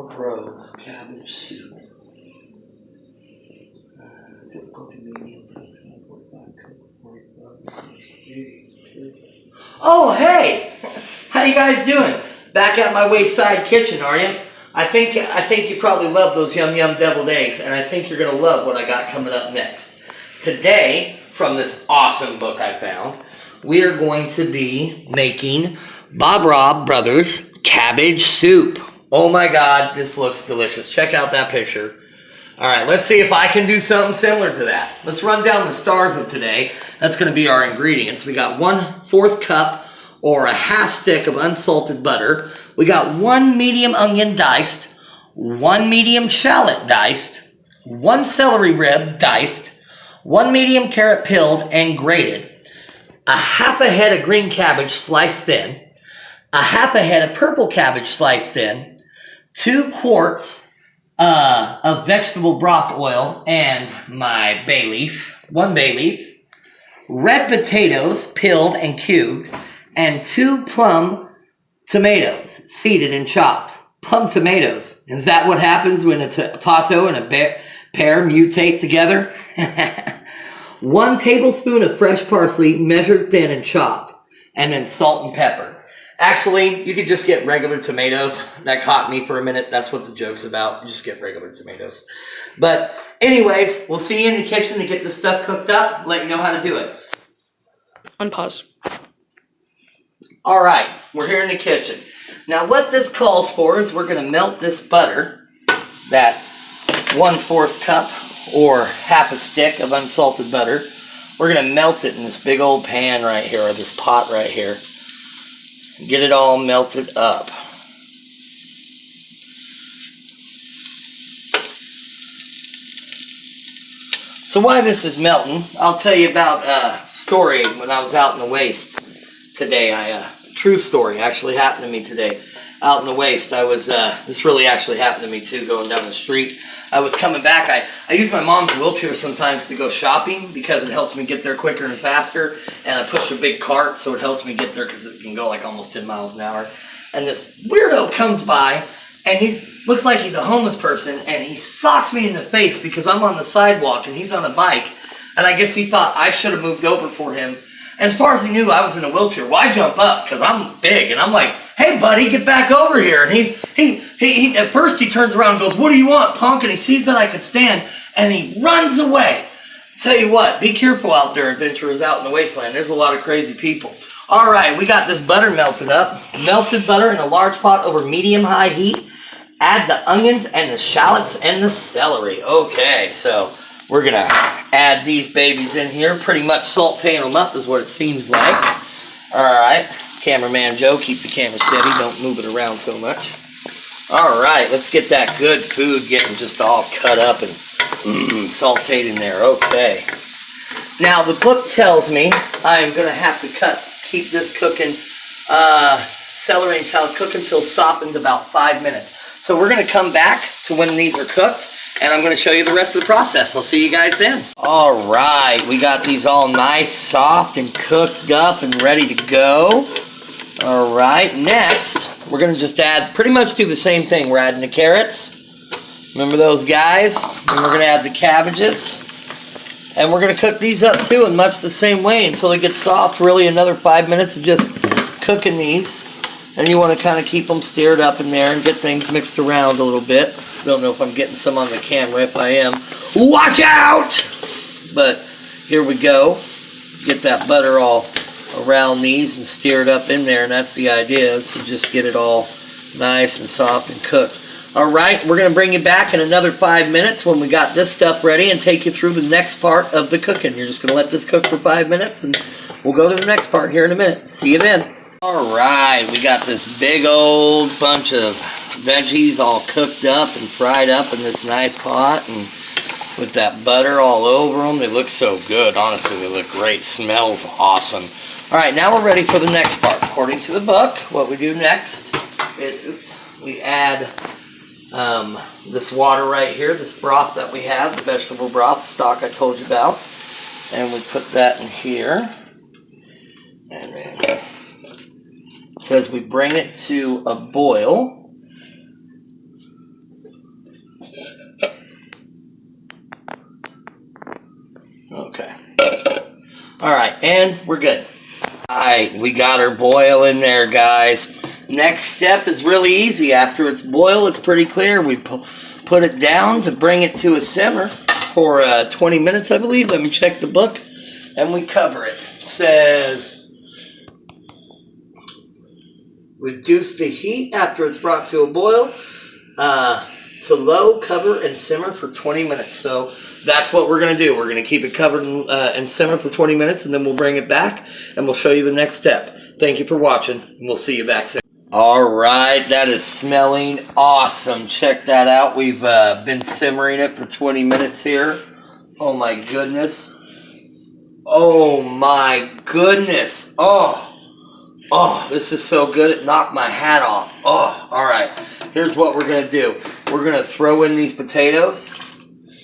Brov's cabbage soup. Difficulty medium. Oh, hey! How you guys doing? Back at my wayside kitchen, are you? I think you probably love those yum yum deviled eggs, and I think you're gonna love what I got coming up next. Today, from this awesome book I found, we are going to be making Brbrov Brothers cabbage soup. Oh my God, this looks delicious. Check out that picture. All right, let's see if I can do something similar to that. Let's run down the stars of today. That's going to be our ingredients. We got 1/4 cup or a half stick of unsalted butter. We got 1 medium onion diced, 1 medium shallot diced, 1 celery rib diced, 1 medium carrot peeled and grated, a half a head of green cabbage sliced thin, a half a head of purple cabbage sliced thin, 2 quarts of vegetable broth oil and my bay leaf, 1 bay leaf, red potatoes peeled and cubed, and 2 plum tomatoes seeded and chopped. Plum tomatoes. Is that what happens when a tato and a pear mutate together? 1 tablespoon of fresh parsley measured thin and chopped, and then salt and pepper. Actually, you could just get regular tomatoes. That caught me for a minute. That's what the joke's about. You just get regular tomatoes. But anyways, we'll see you in the kitchen to get this stuff cooked up. Let you know how to do it. Unpause. All right, we're here in the kitchen. Now what this calls for is we're going to melt this butter, that 1/4 cup or half a stick of unsalted butter. We're going to melt it in this big old pan right here, or this pot right here. Get it all melted up. So while this is melting, I'll tell you about a story when I was out in the waste today. True story, actually happened to me today. Out in the waste, I was, this really actually happened to me too, going down the street. I was coming back. I use my mom's wheelchair sometimes to go shopping because it helps me get there quicker and faster. And I push a big cart, so it helps me get there because it can go like almost 10 miles an hour. And this weirdo comes by, and looks like he's a homeless person, and he socks me in the face because I'm on the sidewalk and he's on a bike. And I guess he thought I should have moved over for him. And as far as he knew, I was in a wheelchair. Well, I jump up because I'm big, and I'm like, "Hey, buddy, get back over here!" And he at first he turns around and goes, "What do you want, punk?" And he sees that I could stand, and he runs away. Tell you what, be careful out there, adventurers out in the wasteland. There's a lot of crazy people. All right, we got this butter melted up. Melted butter in a large pot over medium-high heat. Add the onions and the shallots and the celery. Okay, so we're going to add these babies in here. Pretty much sauteing them up is what it seems like. All right. Cameraman Joe, keep the camera steady. Don't move it around so much. All right. Let's get that good food getting just all cut up and sauteed in there. Okay. Now, the book tells me I am going to have to keep this cooking, celery and shallot cook until softened about 5 minutes. So we're going to come back to when these are cooked, and I'm going to show you the rest of the process. I'll see you guys then. All right, we got these all nice, soft, and cooked up and ready to go. All right, next, we're going to just pretty much do the same thing. We're adding the carrots. Remember those guys? And we're going to add the cabbages. And we're going to cook these up too in much the same way until they get soft. Really another 5 minutes of just cooking these. And you want to kind of keep them stirred up in there and get things mixed around a little bit. Don't know if I'm getting some on the camera. If I am, watch out! But here we go. Get that butter all around these and stir it up in there. And that's the idea, is to just get it all nice and soft and cooked. All right, we're going to bring you back in another 5 minutes when we got this stuff ready and take you through the next part of the cooking. You're just going to let this cook for 5 minutes and we'll go to the next part here in a minute. See you then. All right, we got this big old bunch of veggies all cooked up and fried up in this nice pot, and with that butter all over them. They look so good. Honestly, they look great. Smells awesome. All right, now we're ready for the next part. According to the book, what we do next is, we add this water right here, this broth that we have, the vegetable broth stock I told you about, and we put that in here, and then it says we bring it to a boil Okay. Alright, and we're good. Alright, we got our boil in there, guys. Next step is really easy. After it's boiled, it's pretty clear. We put it down to bring it to a simmer for 20 minutes, I believe. Let me check the book. And we cover it. It says, reduce the heat after it's brought to a boil. To low, cover, and simmer for 20 minutes. So that's what we're going to do. We're going to keep it covered and simmer for 20 minutes, and then we'll bring it back, and we'll show you the next step. Thank you for watching, and we'll see you back soon. All right, that is smelling awesome. Check that out. We've been simmering it for 20 minutes here. Oh, my goodness. Oh, my goodness. Oh, this is so good. It knocked my hat off. Oh, all right. Here's what we're going to do. We're going to throw in these potatoes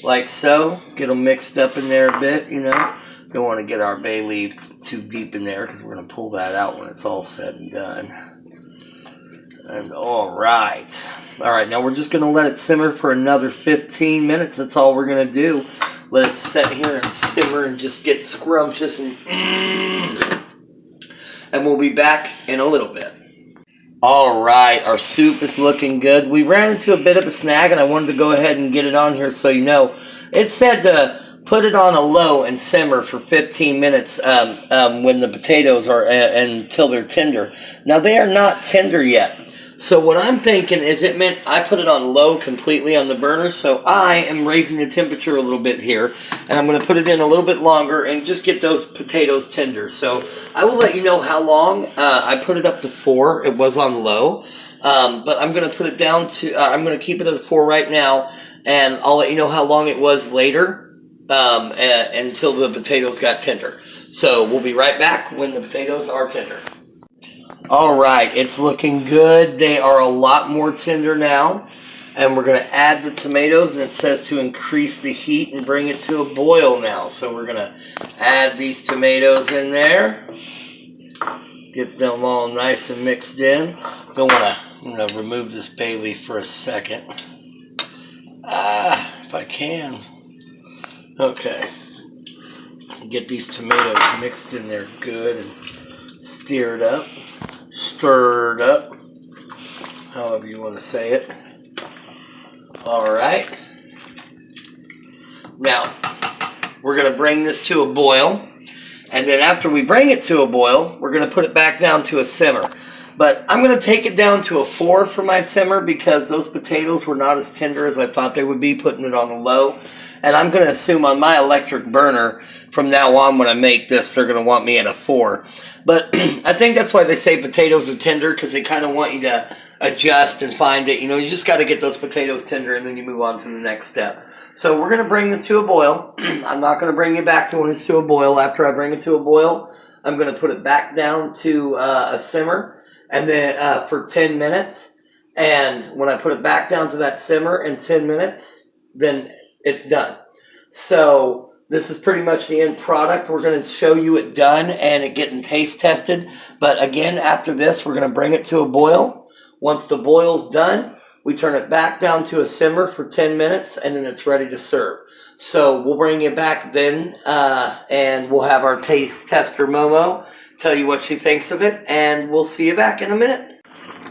like so. Get them mixed up in there a bit, you know. Don't want to get our bay leaf too deep in there because we're going to pull that out when it's all said and done. And all right. All right, now we're just going to let it simmer for another 15 minutes. That's all we're going to do. Let it sit here and simmer and just get scrumptious and we'll be back in a little bit. All right, our soup is looking good. We ran into a bit of a snag, and I wanted to go ahead and get it on here so you know. It said to put it on a low and simmer for 15 minutes when the potatoes are until they're tender. Now, they are not tender yet. So what I'm thinking is it meant I put it on low completely on the burner, so I am raising the temperature a little bit here, and I'm going to put it in a little bit longer and just get those potatoes tender. So I will let you know how long. I put it up to 4. It was on low, but I'm going to put it down to, I'm going to keep it at 4 right now, and I'll let you know how long it was later until the potatoes got tender. So we'll be right back when the potatoes are tender. All right, it's looking good. They are a lot more tender now. And we're going to add the tomatoes, and it says to increase the heat and bring it to a boil now. So we're going to add these tomatoes in there. Get them all nice and mixed in. Don't want to remove this bay leaf for a second. If I can. Okay. Get these tomatoes mixed in there good and stirred up. Stirred up, however you want to say it. All right. Now, we're going to bring this to a boil. And then after we bring it to a boil, we're going to put it back down to a simmer. But I'm going to take it down to a 4 for my simmer because those potatoes were not as tender as I thought they would be, putting it on a low. And I'm going to assume on my electric burner, from now on when I make this, they're going to want me at a 4. But I think that's why they say potatoes are tender, because they kind of want you to adjust and find it. You know, you just got to get those potatoes tender, and then you move on to the next step. So we're going to bring this to a boil. I'm not going to bring it back to when it's to a boil. After I bring it to a boil, I'm going to put it back down to a simmer, and then for 10 minutes. And when I put it back down to that simmer in 10 minutes, then it's done. So this is pretty much the end product. We're going to show you it done and it getting taste tested. But again, after this, we're going to bring it to a boil. Once the boil's done, we turn it back down to a simmer for 10 minutes, and then it's ready to serve. So we'll bring you back then, and we'll have our taste tester, Momo, tell you what she thinks of it, and we'll see you back in a minute.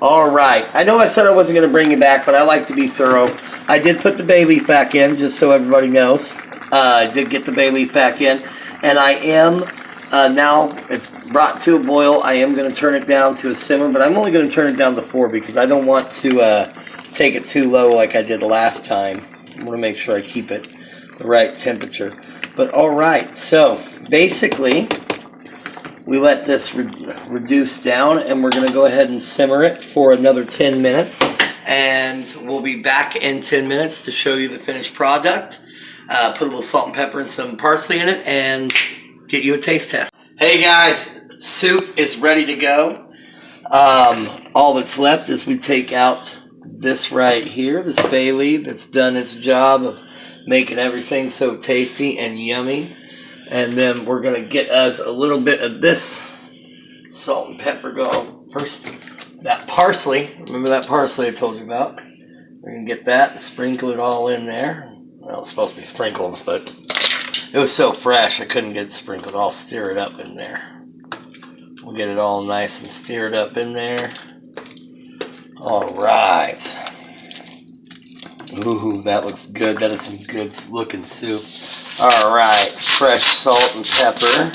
All right. I know I said I wasn't going to bring you back, but I like to be thorough. I did put the bay leaf back in, just so everybody knows. I did get the bay leaf back in, and I am, now it's brought to a boil. I am going to turn it down to a simmer, but I'm only going to turn it down to 4 because I don't want to take it too low like I did last time. I want to make sure I keep it the right temperature. But all right, so basically we let this reduce down, and we're going to go ahead and simmer it for another 10 minutes, and we'll be back in 10 minutes to show you the finished product. Put a little salt and pepper and some parsley in it and get you a taste test. Hey guys, soup is ready to go. All that's left is we take out this right here, this bay leaf that's done its job of making everything so tasty and yummy. And then we're going to get us a little bit of this salt and pepper going. First, that parsley. Remember that parsley I told you about? We're going to get that and sprinkle it all in there. Well, it's supposed to be sprinkled, but it was so fresh I couldn't get it sprinkled. I'll stir it up in there. We'll get it all nice and stirred up in there. All right. Ooh, that looks good. That is some good looking soup. All right, fresh salt and pepper,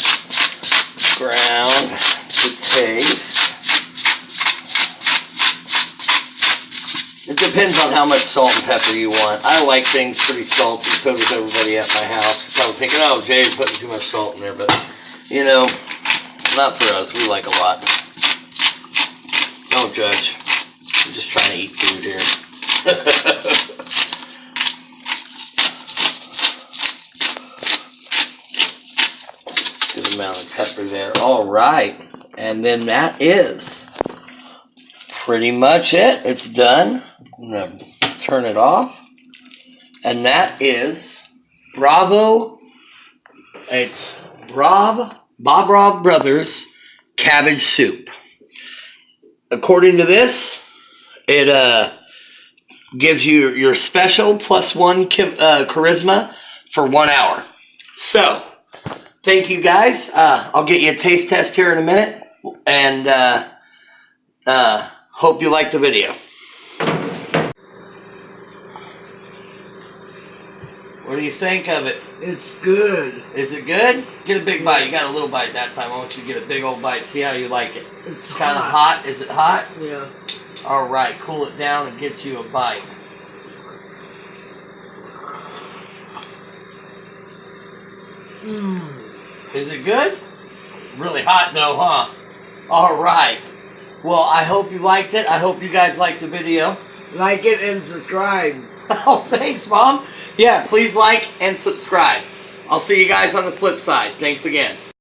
ground to taste. It depends on how much salt and pepper you want. I like things pretty salty, so does everybody at my house. So I'm thinking, oh, Jay's putting too much salt in there, but you know, not for us. We like a lot. Don't judge. I'm just trying to eat food here. Good amount of pepper there. All right, and then that is pretty much it. It's done. I'm gonna turn it off, and that is Bravo. It's Brbrov Brothers cabbage soup. According to this, it gives you your special +1 charisma for 1 hour. So, thank you guys. I'll get you a taste test here in a minute, and hope you like the video. What do you think of it? It's good. Is it good? Get a big bite. You got a little bite that time. I want you to get a big old bite. See how you like it. It's kind of hot. Is it hot? Yeah. All right. Cool it down and get you a bite. Is it good? Really hot though, huh? All right. Well, I hope you liked it. I hope you guys liked the video. Like it and subscribe. Oh, thanks, Mom. Yeah, please like and subscribe. I'll see you guys on the flip side. Thanks again.